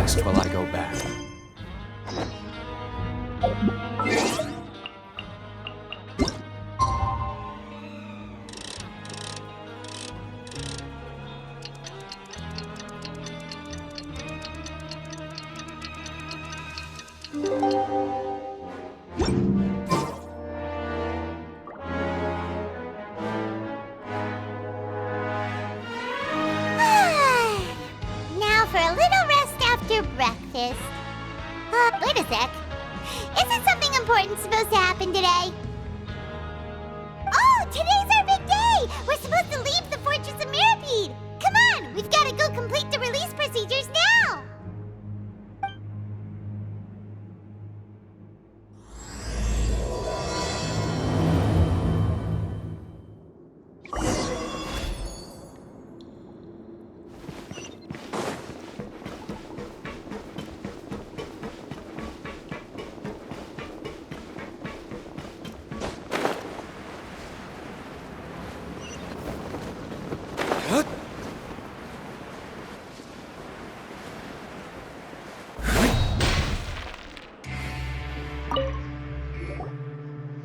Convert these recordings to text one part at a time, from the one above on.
rest while I go back. Now for a little rest after breakfast. Wait a sec. Isn't something important supposed to happen today? Oh, today's our big day! We're supposed to leave the Fortress of Mirapede! Come on, we've got to go complete the release procedures now!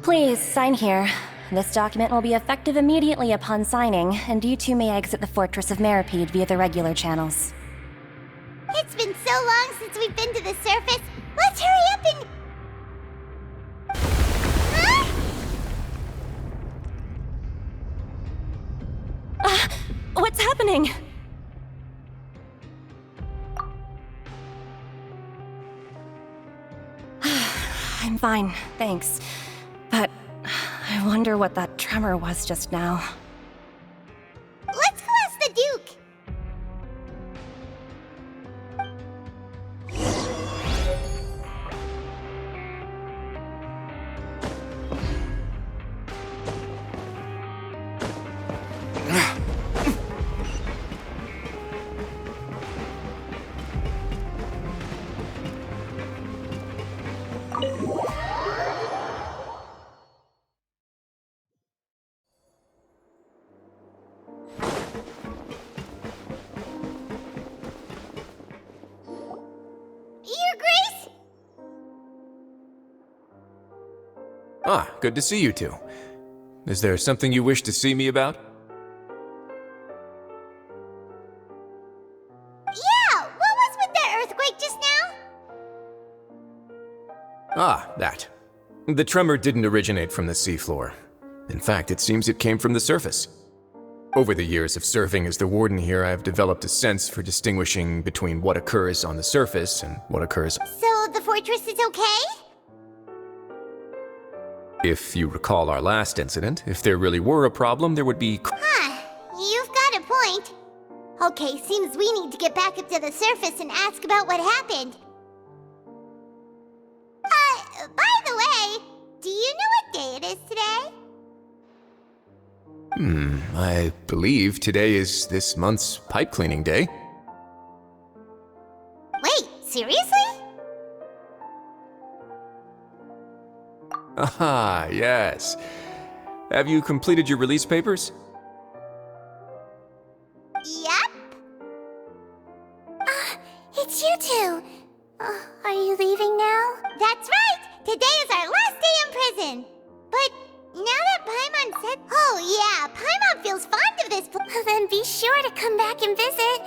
Please, sign here. This document will be effective immediately upon signing, and you two may exit the Fortress of Mirapede via the regular channels. It's been so long since we've been to the surface. Let's hurry up and... Huh? What's happening? I'm fine, thanks. But I wonder what that tremor was just now. Let's go ask the Duke. Your Grace? Ah, good to see you two. Is there something you wish to see me about? Yeah, what was with that earthquake just now? Ah, that. The tremor didn't originate from the seafloor. In fact, it seems it came from the surface. Over the years of serving as the warden here, I have developed a sense for distinguishing between what occurs on the surface and what occurs... So the fortress is okay? If you recall our last incident, if there really were a problem, there would be... Huh, you've got a point. Okay, seems we need to get back up to the surface and ask about what happened. By the way, do you know what day it is today? I believe today is this month's pipe cleaning day. Wait, seriously? Ah, yes. Have you completed your release papers? Yep. It's you two. Are you leaving now? That's right! Today is our last day in prison. But now that Paimon said... Oh yeah, Paimon feels fond of this place. Then be sure to come back and visit.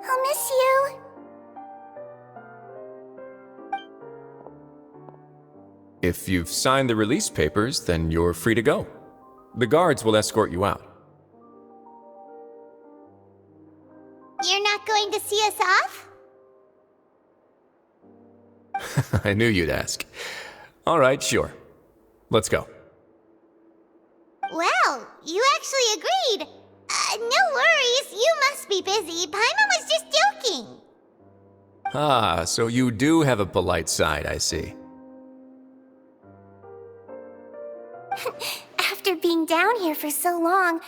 I'll miss you. If you've signed the release papers, then you're free to go. The guards will escort you out. You're not going to see us off? I knew you'd ask. All right, sure. Let's go. Well, you actually agreed. No worries, you must be busy. Paimon was just joking. Ah, so you do have a polite side, I see. After being down here for so long,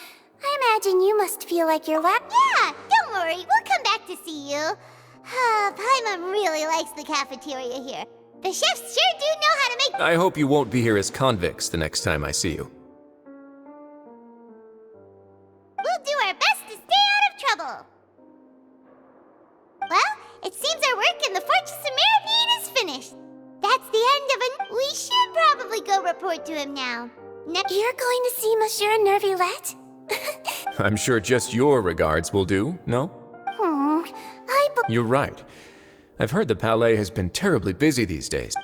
I imagine you must feel like you're Yeah, don't worry, we'll come back to see you. Paimon really likes the cafeteria here. The chefs sure do know how to make... I hope you won't be here as convicts the next time I see you. We'll do our best to stay out of trouble. Well, It seems our work in the Fortress of Meripede is finished. That's the end of it. We should probably go report to him now. You're going to see Monsieur Nervulette? I'm sure just your regards will do, no? You're right. I've heard the palais has been terribly busy these days.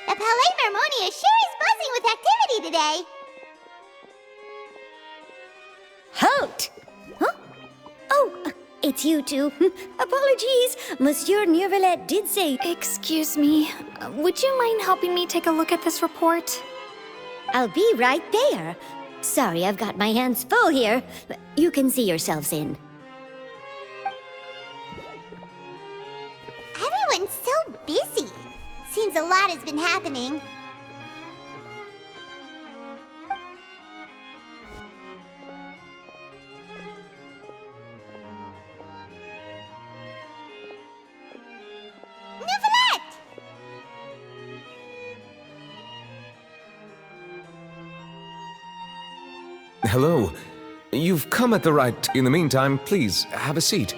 The Palais Mermonia sure is buzzing with activity today. Halt! Huh? Oh, it's you two. Apologies. Monsieur Nervulette did say... Excuse me, would you mind helping me take a look at this report? I'll be right there. Sorry, I've got my hands full here. You can see yourselves in. Everyone's so busy. Seems a lot has been happening. Nervulette! Hello. You've come at the right... In the meantime, please, have a seat.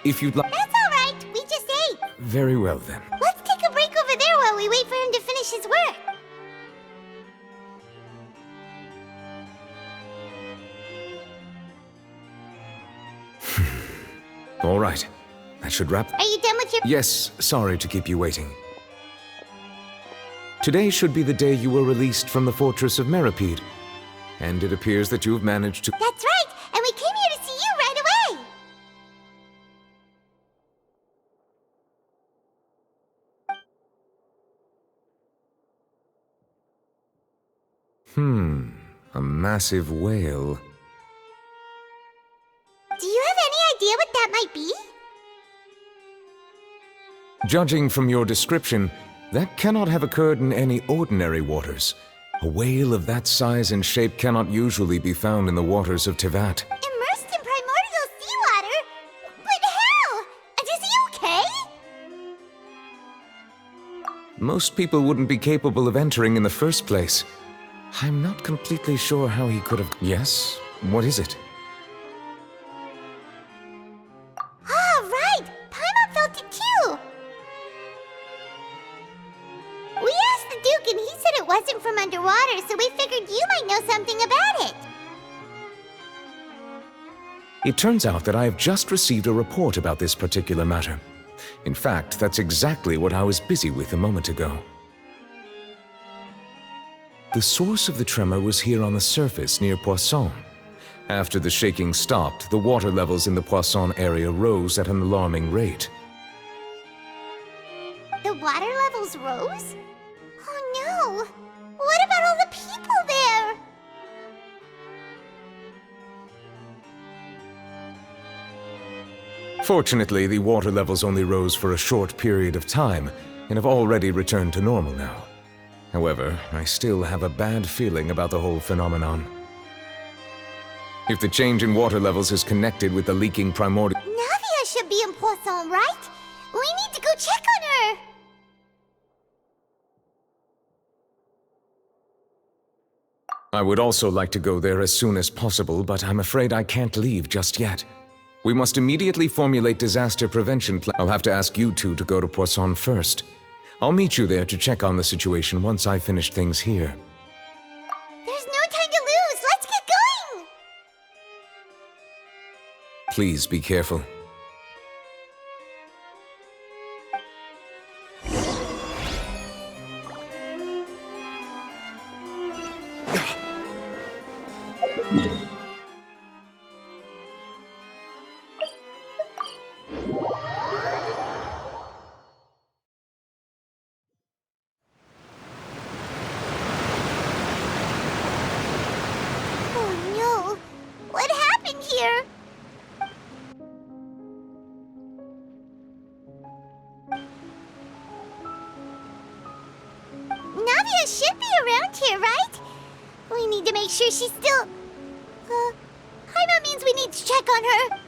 If you'd like... That's all right. We just ate. Very well, then. Let's take a break over there while we wait for him to finish his work. All right. That should wrap... Are you done with your... Yes, sorry to keep you waiting. Today should be the day you were released from the Fortress of Meripede. And it appears that you have managed to... That's right. And we came here to see you right away. A massive whale. Do you have any idea what that might be? Judging from your description, that cannot have occurred in any ordinary waters. A whale of that size and shape cannot usually be found in the waters of Tevat. Immersed in primordial seawater? But how? Is he okay? Most people wouldn't be capable of entering in the first place. I'm not completely sure how he could have... Yes? What is it? Ah, right! Paimon felt it too! We asked the Duke and he said it wasn't from underwater, so we figured you might know something about it. It turns out that I have just received a report about this particular matter. In fact, that's exactly what I was busy with a moment ago. The source of the tremor was here on the surface near Poisson. After the shaking stopped, the water levels in the Poisson area rose at an alarming rate. The water levels rose? Oh no! What about all the people there? Fortunately, the water levels only rose for a short period of time and have already returned to normal now. However, I still have a bad feeling about the whole phenomenon. If the change in water levels is connected with the leaking primordial... Navia should be in Poisson, right? We need to go check on her! I would also like to go there as soon as possible, but I'm afraid I can't leave just yet. We must immediately formulate disaster prevention plans. I'll have to ask you two to go to Poisson first. I'll meet you there to check on the situation once I finish things here. There's no time to lose! Let's get going! Please be careful. Navia should be around here, right? We need to make sure she's still... Paimon means we need to check on her.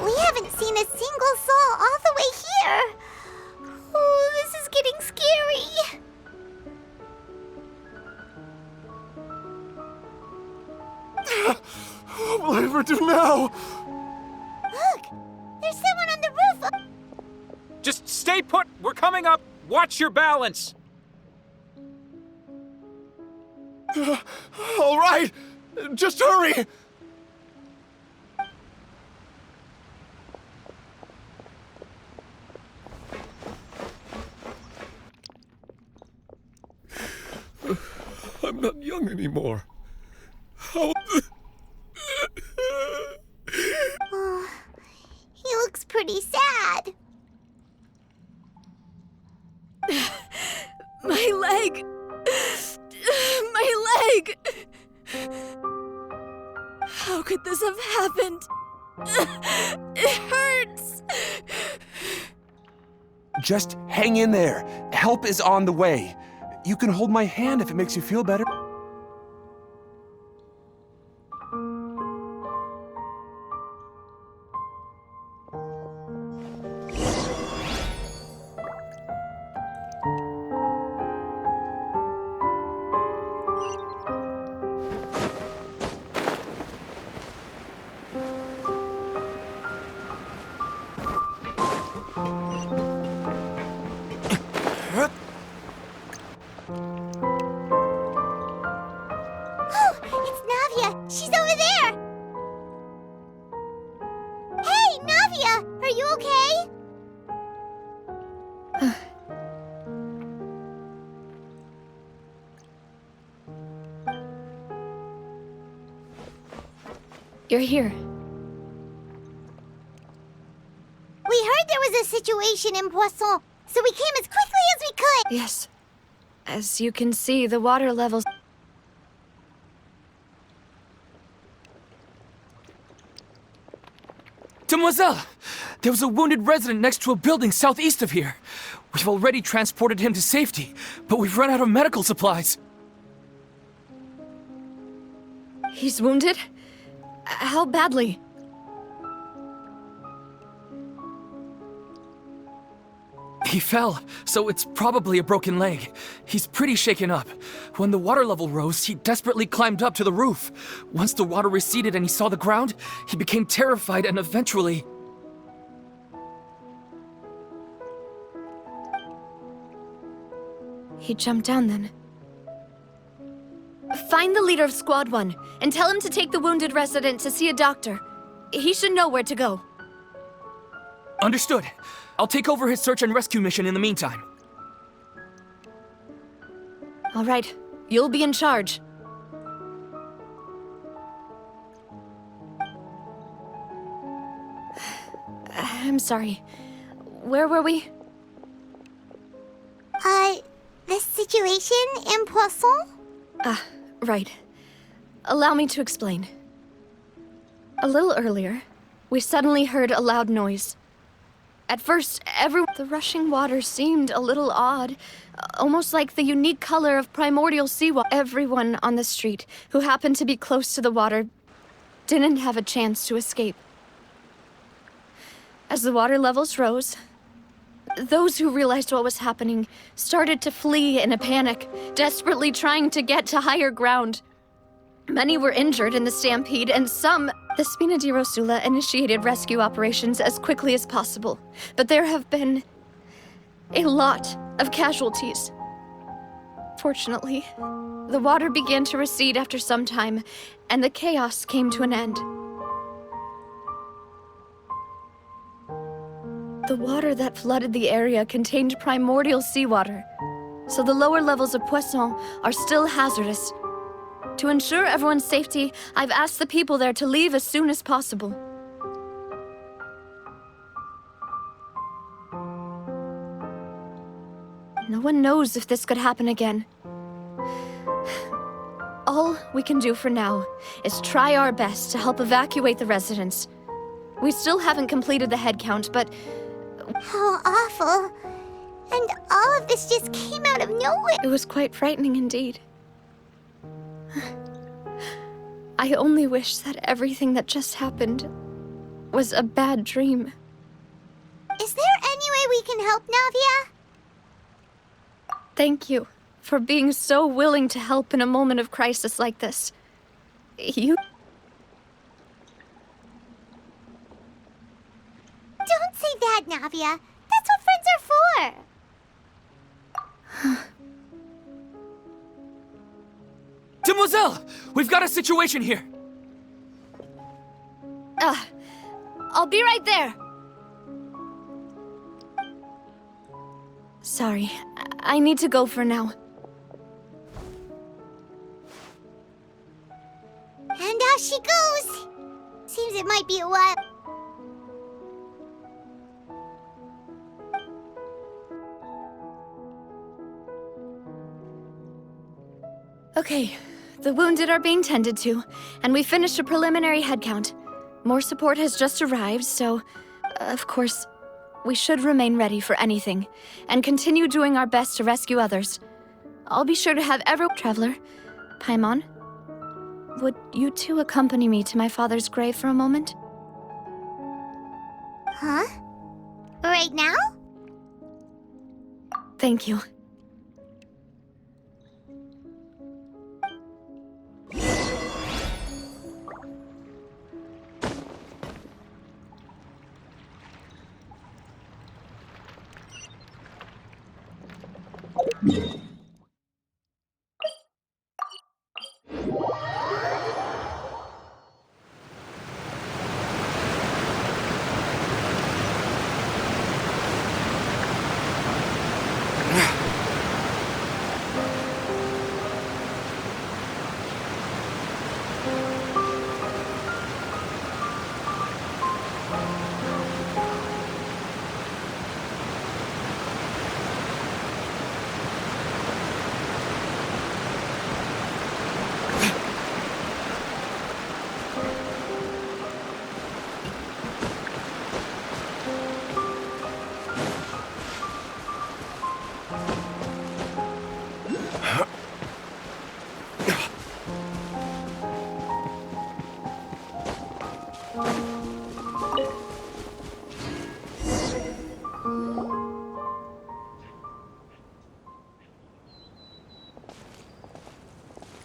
We haven't seen a single soul all the way here. Oh, this is getting scary. What will I ever do now? Look, there's someone on the roof. Just stay put! We're coming up! Watch your balance! All right, just hurry. I'm not young anymore. How... Oh, he looks pretty sad. My leg! My leg! How could this have happened? It hurts! Just hang in there. Help is on the way. You can hold my hand if it makes you feel better. It's Navia. She's over there. Hey, Navia, are you okay? You're here. We heard there was a situation in Poisson, so we came as quickly as we could. Yes. As you can see, the water levels... Demoiselle! There was a wounded resident next to a building southeast of here. We've already transported him to safety, but we've run out of medical supplies. He's wounded? How badly? He fell, so it's probably a broken leg. He's pretty shaken up. When the water level rose, he desperately climbed up to the roof. Once the water receded and he saw the ground, he became terrified and eventually... He jumped down then. Find the leader of Squad 1 and tell him to take the wounded resident to see a doctor. He should know where to go. Understood. I'll take over his search and rescue mission in the meantime. All right, you'll be in charge. I'm sorry. Where were we? The situation in Poisson? Right. Allow me to explain. A little earlier, we suddenly heard a loud noise. At first, the rushing water seemed a little odd, almost like the unique color of primordial seawater. Everyone on the street who happened to be close to the water didn't have a chance to escape. As the water levels rose, those who realized what was happening started to flee in a panic, desperately trying to get to higher ground. Many were injured in the stampede, and some... The Spina di Rosula initiated rescue operations as quickly as possible, but there have been a lot of casualties. Fortunately, the water began to recede after some time, and the chaos came to an end. The water that flooded the area contained primordial seawater, so the lower levels of Poisson are still hazardous. To ensure everyone's safety, I've asked the people there to leave as soon as possible. No one knows if this could happen again. All we can do for now is try our best to help evacuate the residents. We still haven't completed the head count, but... How awful. And all of this just came out of nowhere. It was quite frightening indeed. I only wish that everything that just happened was a bad dream. Is there any way we can help, Navia? Thank you for being so willing to help in a moment of crisis like this. You... Don't say that, Navia. That's what friends are for. Demoiselle! We've got a situation here! I'll be right there. Sorry, I need to go for now. And out she goes. Seems it might be a while. Okay, the wounded are being tended to, and we finished a preliminary head count. More support has just arrived, so, of course, we should remain ready for anything, and continue doing our best to rescue others. I'll be sure to have every traveler. Paimon, would you two accompany me to my father's grave for a moment? Huh? Right now? Thank you.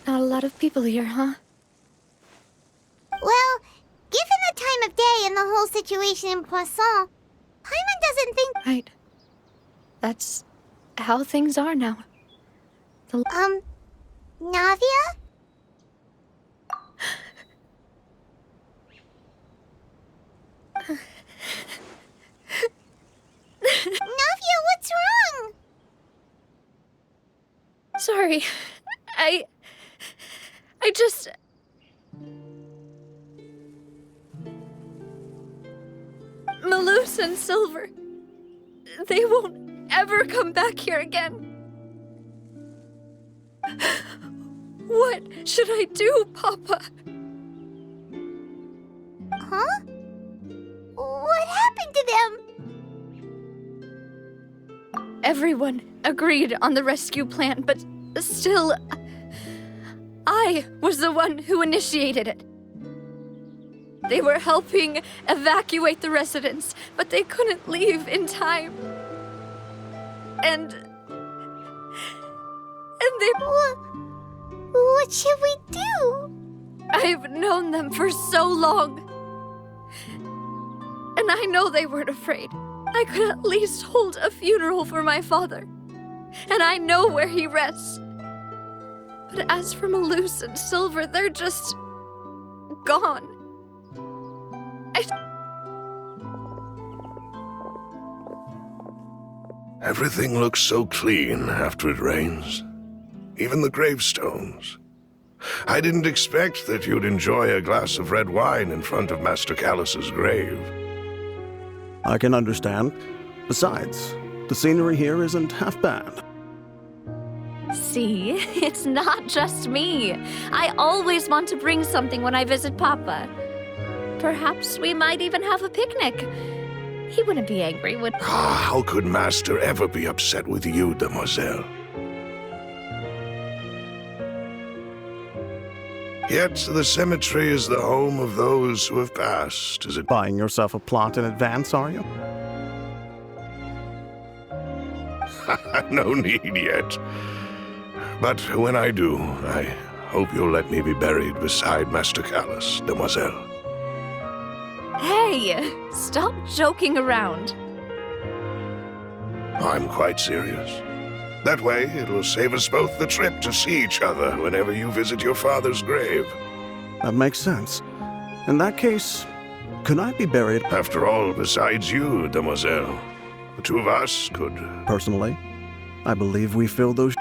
Not a lot of people here, huh? Well, given the time of day and the whole situation in Poisson, Paimon doesn't think... Right. That's how things are now. Navia? Navia, what's wrong? Sorry. I just... Malus and Silver, they won't ever come back here again. What should I do, Papa? Huh? What happened to them? Everyone agreed on the rescue plan, but still, I was the one who initiated it. They were helping evacuate the residents, but they couldn't leave in time. And they... What should we do? I've known them for so long. And I know they weren't afraid. I could at least hold a funeral for my father. And I know where he rests. But as for Malus and Silver, they're just... gone. Everything looks so clean after it rains. Even the gravestones. I didn't expect that you'd enjoy a glass of red wine in front of Master Callus's grave. I can understand. Besides, the scenery here isn't half bad. see, it's not just me. I always want to bring something when I visit Papa. Perhaps we might even have a picnic. He wouldn't be angry, would he? How could Master ever be upset with you, demoiselle? Yet the cemetery is the home of those who have passed, is it? Buying yourself a plot in advance, are you? No need yet. But when I do, I hope you'll let me be buried beside Master Callus, demoiselle. Hey, stop joking around. I'm quite serious. That way, it will save us both the trip to see each other whenever you visit your father's grave. That makes sense. In that case, could I be buried? After all, besides you, demoiselle, the two of us could... Personally, I believe we fill those...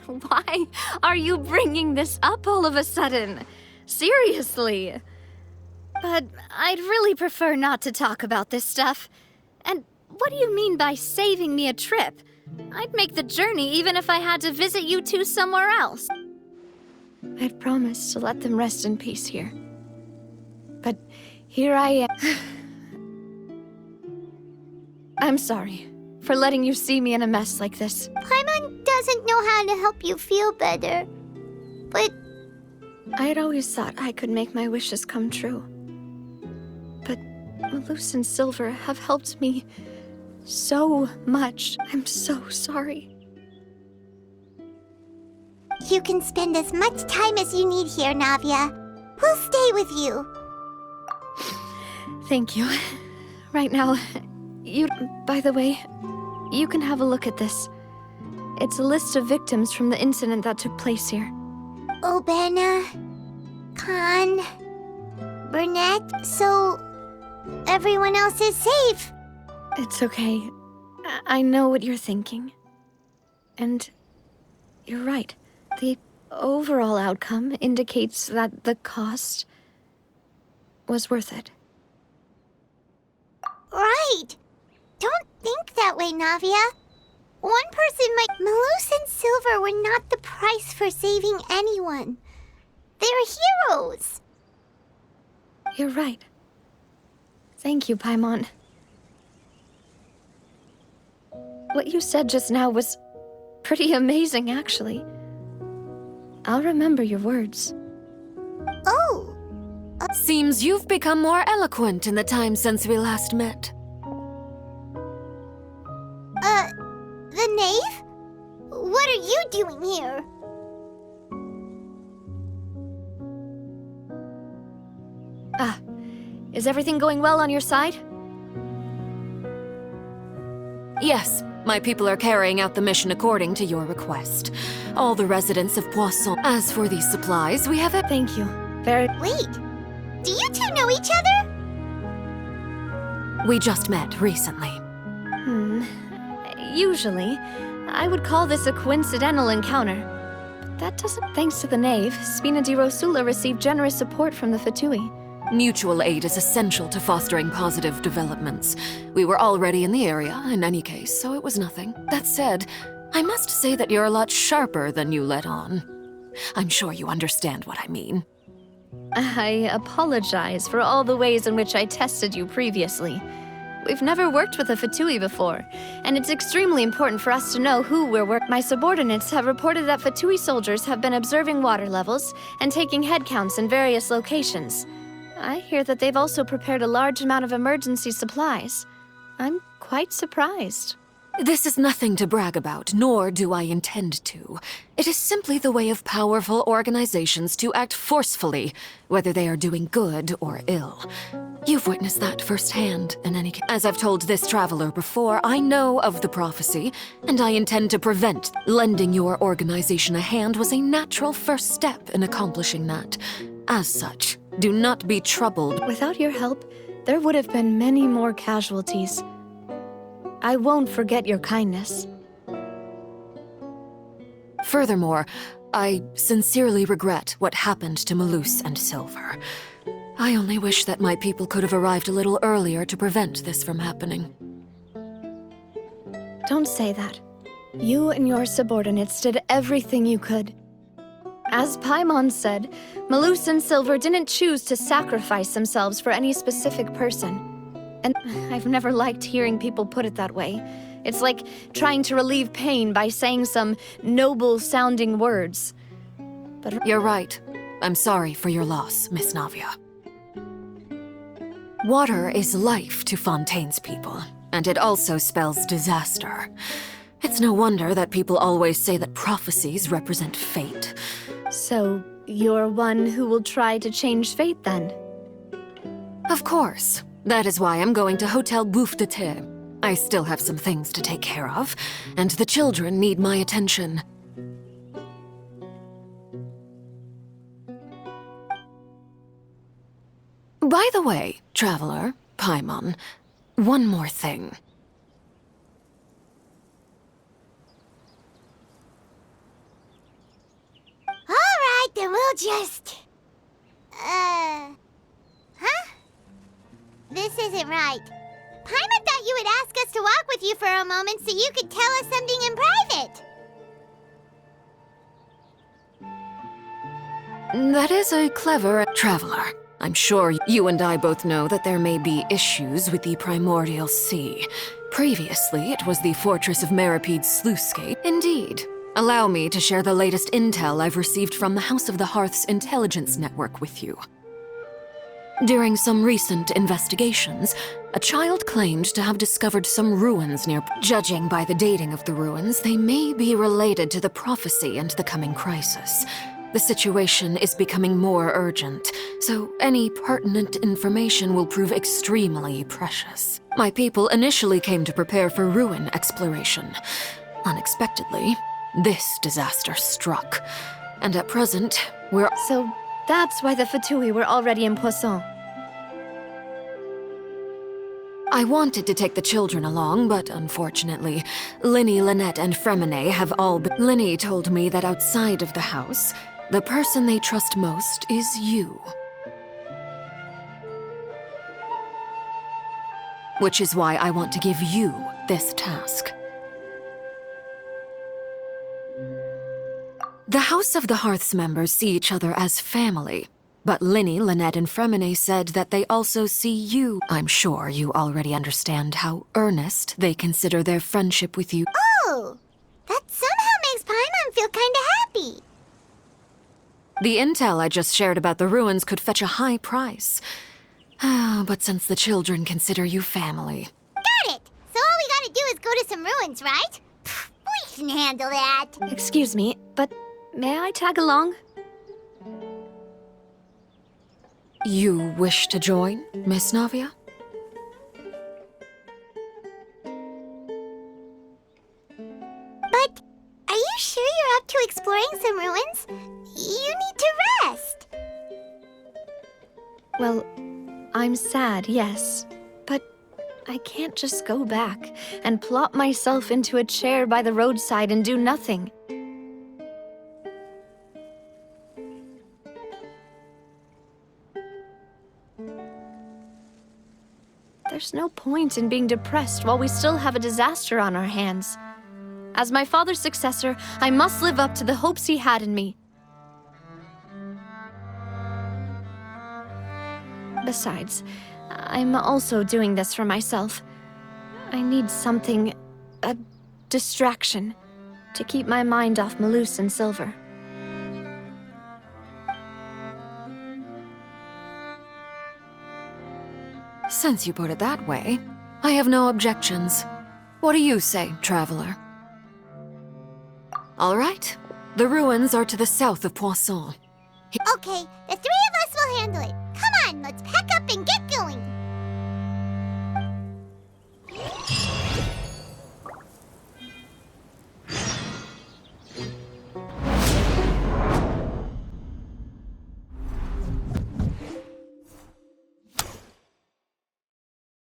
Why are you bringing this up all of a sudden? Seriously. But I'd really prefer not to talk about this stuff. And what do you mean by saving me a trip? I'd make the journey even if I had to visit you two somewhere else. I'd promised to let them rest in peace here. But here I am. I'm sorry for letting you see me in a mess like this. Paimon doesn't know how to help you feel better. But I'd always thought I could make my wishes come true. But Malus and Silver have helped me so much. I'm so sorry. you can spend as much time as you need here, Navia. We'll stay with you. Thank you. Right now, by the way, you can have a look at this. It's a list of victims from the incident that took place here. Obana, Khan, Burnett, so everyone else is safe. It's okay. I know what you're thinking. And you're right. The overall outcome indicates that the cost was worth it. Right. Don't think that way, Navia. One person might... Malus and Silver were not the price for saving anyone. They're heroes. You're right. Thank you, Paimon. What you said just now was pretty amazing, actually. I'll remember your words. Oh! Seems you've become more eloquent in the time since we last met. The knave? What are you doing here? Is everything going well on your side? Yes, my people are carrying out the mission according to your request. All the residents of Poisson. As for these supplies, we have a... Thank you. Wait, do you two know each other? We just met recently. Usually, I would call this a coincidental encounter. But that doesn't... Thanks to the knave, Spina di Rosula received generous support from the Fatui. Mutual aid is essential to fostering positive developments. We were already in the area, in any case, so it was nothing. That said, I must say that you're a lot sharper than you let on. I'm sure you understand what I mean. I apologize for all the ways in which I tested you previously. We've never worked with a Fatui before, and it's extremely important for us to know who we're working. My subordinates have reported that Fatui soldiers have been observing water levels and taking head counts in various locations. I hear that they've also prepared a large amount of emergency supplies. I'm quite surprised. This is nothing to brag about, nor do I intend to. It is simply the way of powerful organizations to act forcefully, whether they are doing good or ill. You've witnessed that firsthand, in any case. As I've told this traveler before, I know of the prophecy, and I intend to prevent. Lending your organization a hand was a natural first step in accomplishing that. As such, do not be troubled. Without your help, there would have been many more casualties. I won't forget your kindness. Furthermore, I sincerely regret what happened to Malus and Silver. I only wish that my people could have arrived a little earlier to prevent this from happening. Don't say that. You and your subordinates did everything you could. As Paimon said, Malus and Silver didn't choose to sacrifice themselves for any specific person. And I've never liked hearing people put it that way. It's like trying to relieve pain by saying some noble-sounding words. But you're right. I'm sorry for your loss, Miss Navia. Water is life to Fontaine's people, and it also spells disaster. It's no wonder that people always say that prophecies represent fate. So, you're one who will try to change fate, then? Of course. That is why I'm going to Hotel Bouffe de Thé. I still have some things to take care of, and the children need my attention. By the way, Traveler, Paimon, one more thing. Alright, then we'll just... Huh? This isn't right. Paimon thought you would ask us to walk with you for a moment so you could tell us something in private. That is a clever Traveler. I'm sure you and I both know that there may be issues with the Primordial Sea. Previously, it was the Fortress of Meripede's sluicegate. Indeed. Allow me to share the latest intel I've received from the House of the Hearth's intelligence network with you. During some recent investigations, a child claimed to have discovered some ruins near. Judging by the dating of the ruins, they may be related to the prophecy and the coming crisis. The situation is becoming more urgent, so any pertinent information will prove extremely precious. My people initially came to prepare for ruin exploration. Unexpectedly, this disaster struck, and at present, we're... So that's why the Fatui were already in Poisson. I wanted to take the children along, but unfortunately, Linny, Lynette, and Fremine have all been... Linny told me that outside of the house, the person they trust most is you. Which is why I want to give you this task. The House of the Hearth's members see each other as family, but Linny, Lynette, and Fremine said that they also see you. I'm sure you already understand how earnest they consider their friendship with you. Oh! That somehow makes Paimon feel kinda happy. The intel I just shared about the ruins could fetch a high price. But since the children consider you family... Got it! So all we gotta do is go to some ruins, right? We can handle that. Excuse me, but may I tag along? You wish to join, Miss Navia? But are you sure you're up to exploring some ruins? You need to rest. Well, I'm sad, yes. But I can't just go back and plop myself into a chair by the roadside and do nothing. There's no point in being depressed while we still have a disaster on our hands. As my father's successor, I must live up to the hopes he had in me. Besides, I'm also doing this for myself. I need something, a distraction, to keep my mind off Malus and Silver. Since you put it that way, I have no objections. What do you say, Traveler? All right. The ruins are to the south of Poisson. Okay, the three of us will handle it. Come on, let's pack up and get